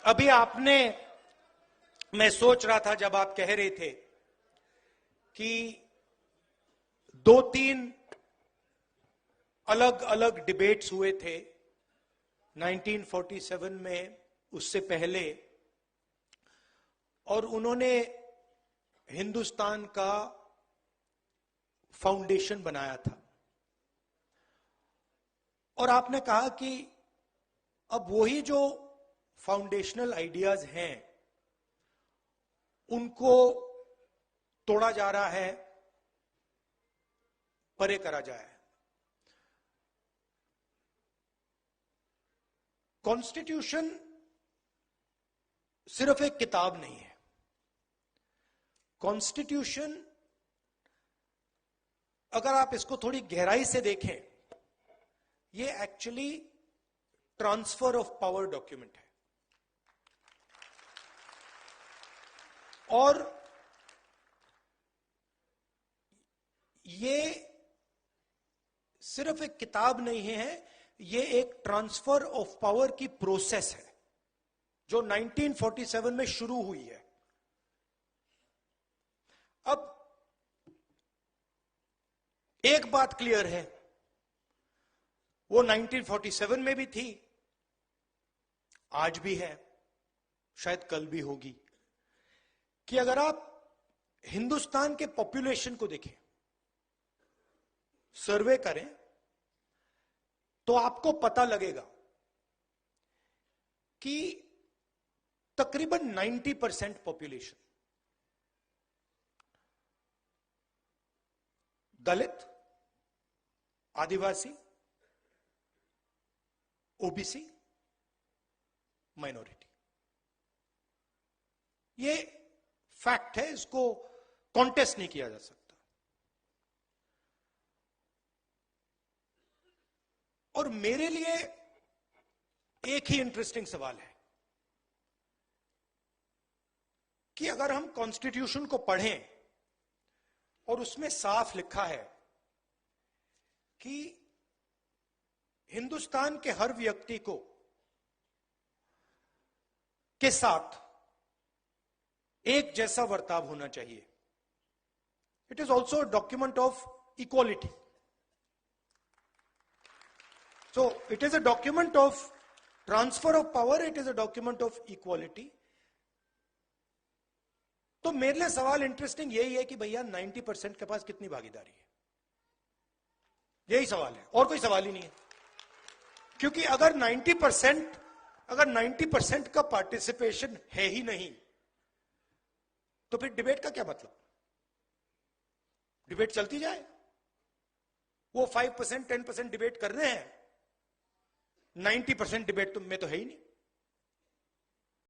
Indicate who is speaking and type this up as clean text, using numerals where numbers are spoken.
Speaker 1: अभी आपने, मैं सोच रहा था जब आप कह रहे थे कि दो तीन अलग अलग डिबेट्स हुए थे 1947 में, उससे पहले, और उन्होंने हिंदुस्तान का फाउंडेशन बनाया था। और आपने कहा कि अब वही जो फाउंडेशनल आइडियाज हैं उनको तोड़ा जा रहा है, परे करा जाए। कॉन्स्टिट्यूशन सिर्फ एक किताब नहीं है। कॉन्स्टिट्यूशन, अगर आप इसको थोड़ी गहराई से देखें, ये actually transfer of power document है। और ये सिर्फ एक किताब नहीं है, ये एक ट्रांसफर ऑफ पावर की प्रोसेस है जो 1947 में शुरू हुई है। अब एक बात क्लियर है, वो 1947 में भी थी, आज भी है, शायद कल भी होगी, कि अगर आप हिंदुस्तान के पॉपुलेशन को देखें, सर्वे करें, तो आपको पता लगेगा कि तकरीबन 90% पॉपुलेशन दलित, आदिवासी, ओबीसी, माइनॉरिटी। ये फैक्ट है, इसको कॉन्टेस्ट नहीं किया जा सकता। और मेरे लिए एक ही इंटरेस्टिंग सवाल है कि अगर हम कॉन्स्टिट्यूशन को पढ़ें और उसमें साफ लिखा है कि हिंदुस्तान के हर व्यक्ति को के साथ एक जैसा बर्ताव होना चाहिए, it is also a document of equality. So it is a document of transfer of power, it is a document of equality. तो मेरे लिए सवाल इंटरेस्टिंग यही है कि भैया 90% के पास कितनी भागीदारी है, यही सवाल है, और कोई सवाल ही नहीं है। क्योंकि अगर 90% का पार्टिसिपेशन है ही नहीं, तो फिर डिबेट का क्या मतलब? डिबेट चलती जाए, वो 5% 10% डिबेट कर रहे हैं, 90% डिबेट में तो है ही नहीं।